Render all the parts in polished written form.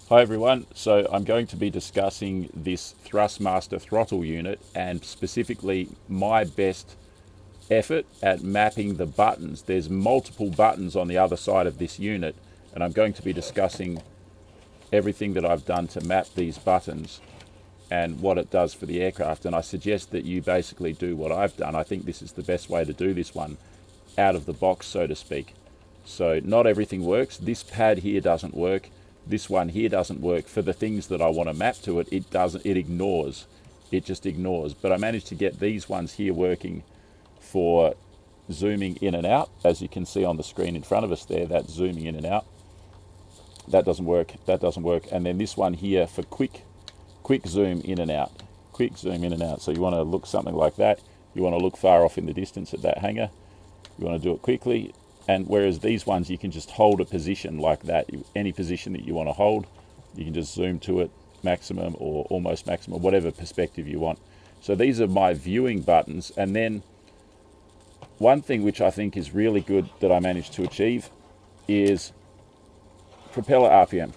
Hi everyone, so I'm going to be discussing this Thrustmaster throttle unit and specifically my best effort at mapping the buttons. There's multiple buttons on the other side of this unit and I'm going to be discussing everything that I've done to map these buttons and what it does for the aircraft, and I suggest that you basically do what I've done. I think this is the best way to do this one out of the box, so to speak. So not everything works. This pad here doesn't work. This one here doesn't work. For the things that I want to map to it, it doesn't. It ignores. It just ignores. But I managed to get these ones here working for zooming in and out. As you can see on the screen in front of us there, that's zooming in and out. That doesn't work. That doesn't work. And then this one here for quick zoom in and out. Quick zoom in and out. So you want to look something like that. You want to look far off in the distance at that hangar. You want to do it quickly. And whereas these ones, you can just hold a position like that. Any position that you want to hold, you can just zoom to it, maximum or almost maximum, whatever perspective you want. So these are my viewing buttons. And then one thing which I think is really good that I managed to achieve is Propeller RPM.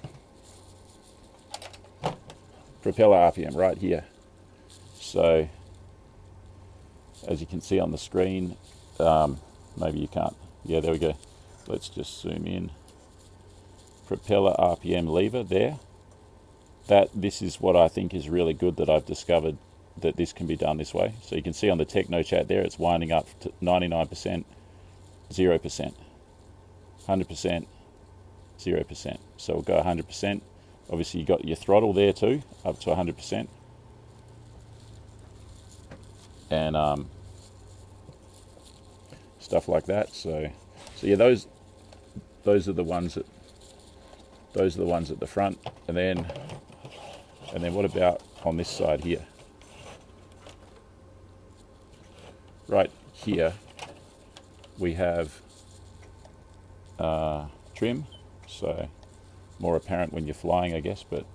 Propeller RPM right here. So as you can see on the screen, maybe you can't. Yeah, there we go. Let's just zoom in. Propeller RPM lever there. This is what I think is really good, that I've discovered that this can be done this way. So you can see on the techno chat there, it's winding up to 99%, 0%, 100%, 0%. So we'll go 100%. Obviously you got your throttle there too, up to 100%. And stuff like that. So yeah, those are the ones at the front, and then what about on this side here? Right here we have trim, so more apparent when you're flying, I guess, but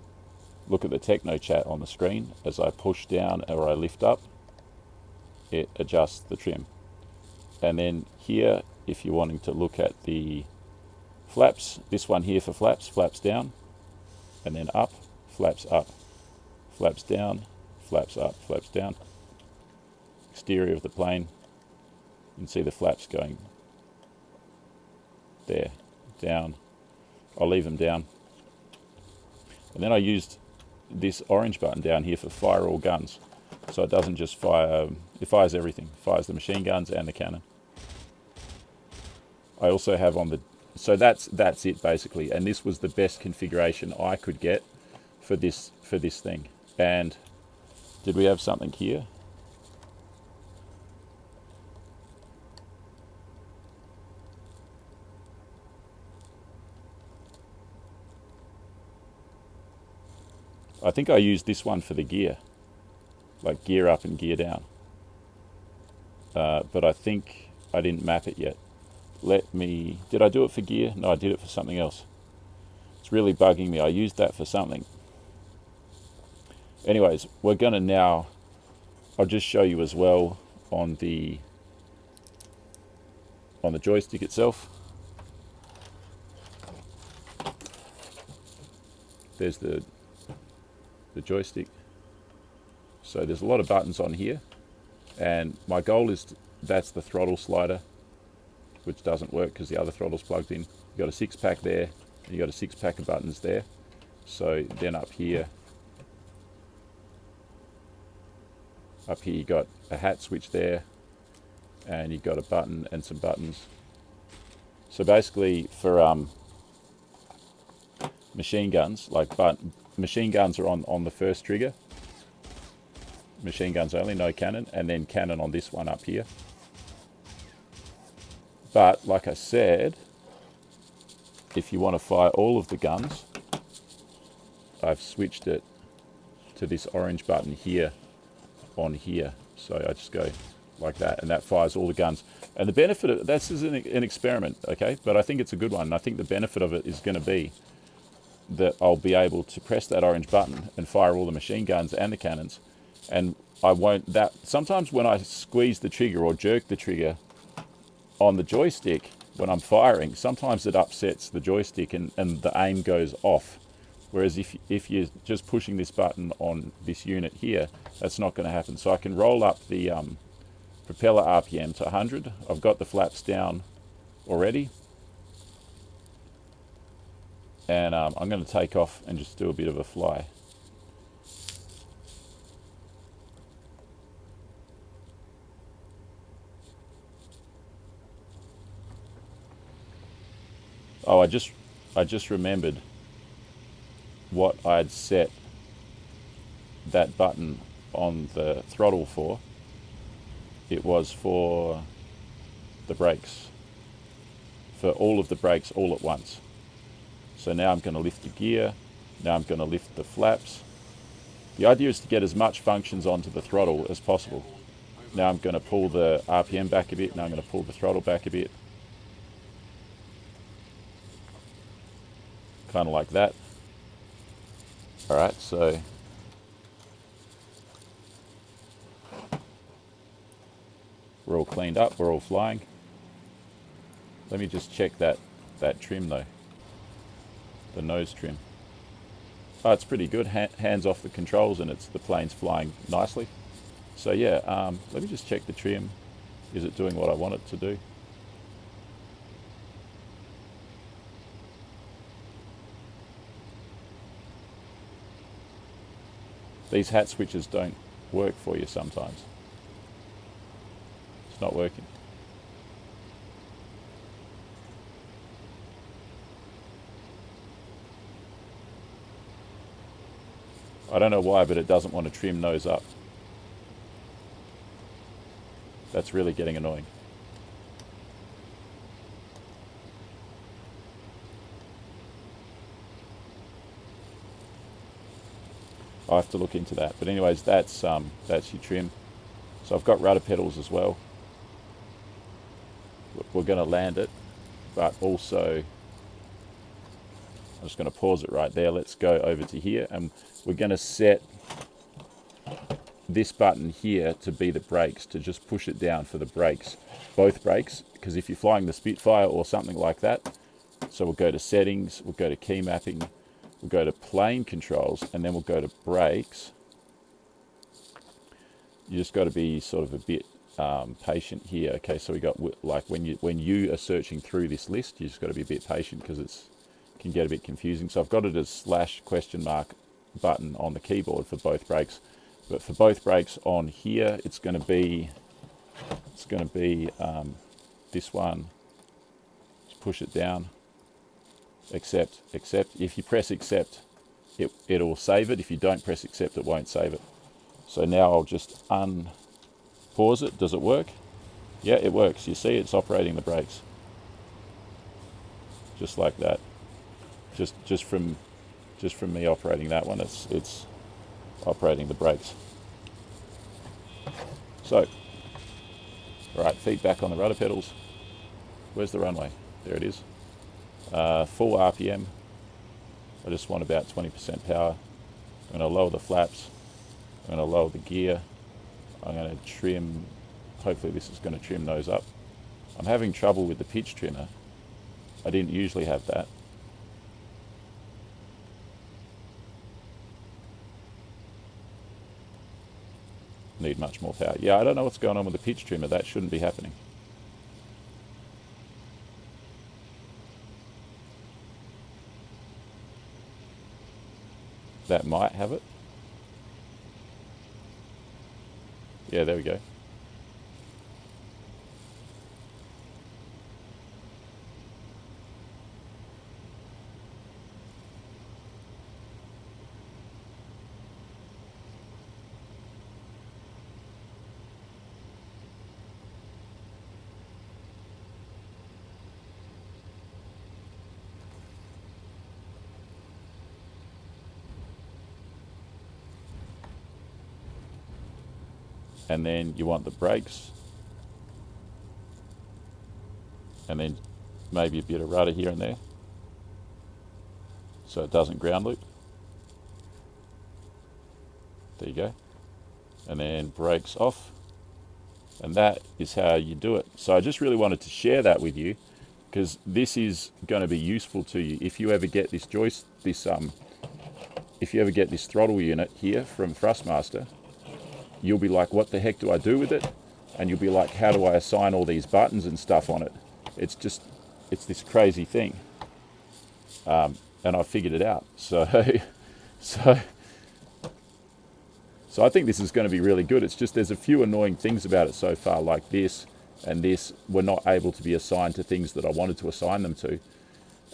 look at the techno chat on the screen. As I push down or I lift up, it adjusts the trim. And then here, if you're wanting to look at the flaps, this one here for flaps, flaps down, and then up, flaps up, flaps down, flaps up, flaps down. Exterior of the plane, you can see the flaps going there, down. I'll leave them down. And then I used this orange button down here for fire all guns. So it doesn't just fire, it fires everything. It fires the machine guns and the cannon. I also have on the, so that's it basically. And this was the best configuration I could get for this thing. And did we have something here? I think I used this one for the gear. Like gear up and gear down, but I think I didn't map it yet. Did I do it for gear? No, I did it for something else. It's really bugging me. I used that for something. Anyways, we're gonna now, I'll just show you as well on the joystick itself. There's the joystick. So there's a lot of buttons on here, and my goal is that's the throttle slider, which doesn't work because the other throttle's plugged in. You've got a 6-pack there, and you've got a 6-pack of buttons there. So then up here you got a hat switch there, and you've got a button and some buttons. So basically for machine guns, machine guns are on the first trigger. Machine guns only, no cannon, and then cannon on this one up here. But like I said, if you want to fire all of the guns, I've switched it to this orange button here on here. So I just go like that, and that fires all the guns. And the benefit of this is an experiment, okay? But I think it's a good one. And I think the benefit of it is going to be that I'll be able to press that orange button and fire all the machine guns and the cannons. And I won't, sometimes when I squeeze the trigger or jerk the trigger on the joystick when I'm firing, sometimes it upsets the joystick and the aim goes off. Whereas if you're just pushing this button on this unit here, that's not going to happen. So I can roll up the propeller RPM to 100. I've got the flaps down already. And I'm going to take off and just do a bit of a fly. Oh, I just remembered what I'd set that button on the throttle for. It was for the brakes, for all of the brakes all at once. So now I'm going to lift the gear, now I'm going to lift the flaps. The idea is to get as much functions onto the throttle as possible. Now I'm going to pull the RPM back a bit, now I'm going to pull the throttle back a bit. Kind of like that. Alright, so we're all cleaned up, we're all flying. Let me just check that trim though. The nose trim. Oh, it's pretty good. Hands off the controls and the plane's flying nicely. So yeah, let me just check the trim. Is it doing what I want it to do? These hat switches don't work for you sometimes. It's not working. I don't know why, but it doesn't want to trim nose up. That's really getting annoying. I'll have to look into that. But anyways, that's your trim. So I've got rudder pedals as well. We're going to land it, but also I'm just going to pause it right there. Let's go over to here, and we're going to set this button here to be the brakes, to just push it down for the brakes, both brakes, because if you're flying the Spitfire or something like that, so we'll go to settings, we'll go to key mapping, we'll go to plane controls, and then we'll go to brakes. You just got to be sort of a bit patient here. Okay, so we got, like, when you are searching through this list, you just got to be a bit patient because it can get a bit confusing. So I've got it as /? Button on the keyboard for both brakes, but for both brakes on here, it's going to be this one. Just push it down. Accept. If you press accept, it'll save it. If you don't press accept, it won't save it. So now I'll just unpause it. Does it work? Yeah, it works. You see, it's operating the brakes. Just like that. Just from me operating that one, it's operating the brakes. So, right, feet back on the rudder pedals. Where's the runway? There it is. Full RPM. I just want about 20% power. I'm going to lower the flaps. I'm going to lower the gear. I'm going to trim. Hopefully this is going to trim those up. I'm having trouble with the pitch trimmer. I didn't usually have that. Need much more power. Yeah, I don't know what's going on with the pitch trimmer. That shouldn't be happening. That might have it. Yeah, there we go. And then you want the brakes, and then maybe a bit of rudder here and there so it doesn't ground loop. There you go. And then brakes off, and that is how you do it. So I just really wanted to share that with you, because this is going to be useful to you if you ever get this if you ever get this throttle unit here from Thrustmaster, you'll be like, what the heck do I do with it? And you'll be like, how do I assign all these buttons and stuff on it? It's this crazy thing. And I figured it out. So I think this is going to be really good. It's just there's a few annoying things about it so far, like this and this were not able to be assigned to things that I wanted to assign them to.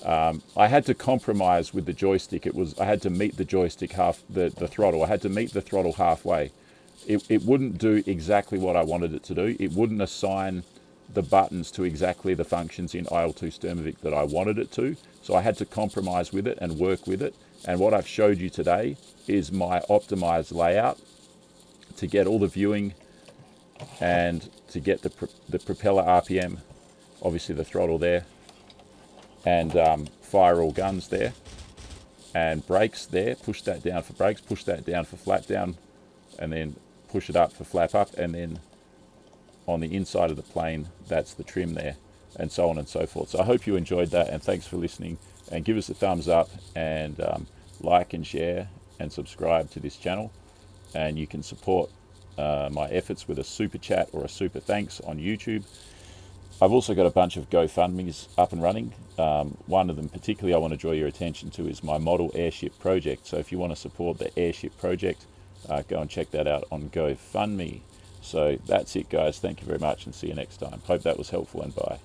I had to compromise with the joystick. I had to meet the joystick the throttle. I had to meet the throttle halfway. It wouldn't do exactly what I wanted it to do. It wouldn't assign the buttons to exactly the functions in IL2 sturmovik that I wanted it to. So I had to compromise with it and work with it. And what I've showed you today is my optimized layout to get all the viewing and to get the propeller RPM, obviously the throttle there, and fire all guns there, and brakes there. Push that down for brakes, push that down for flap down, and then push it up for flap up, and then on the inside of the plane, that's the trim there, and so on and so forth. So I hope you enjoyed that, and thanks for listening, and give us a thumbs up, and like and share and subscribe to this channel. And you can support my efforts with a super chat or a super thanks on YouTube. I've also got a bunch of GoFundMes up and running. One of them particularly I want to draw your attention to is my model airship project. So if you want to support the airship project, go and check that out on GoFundMe. So that's it, guys. Thank you very much, and see you next time. Hope that was helpful, and bye.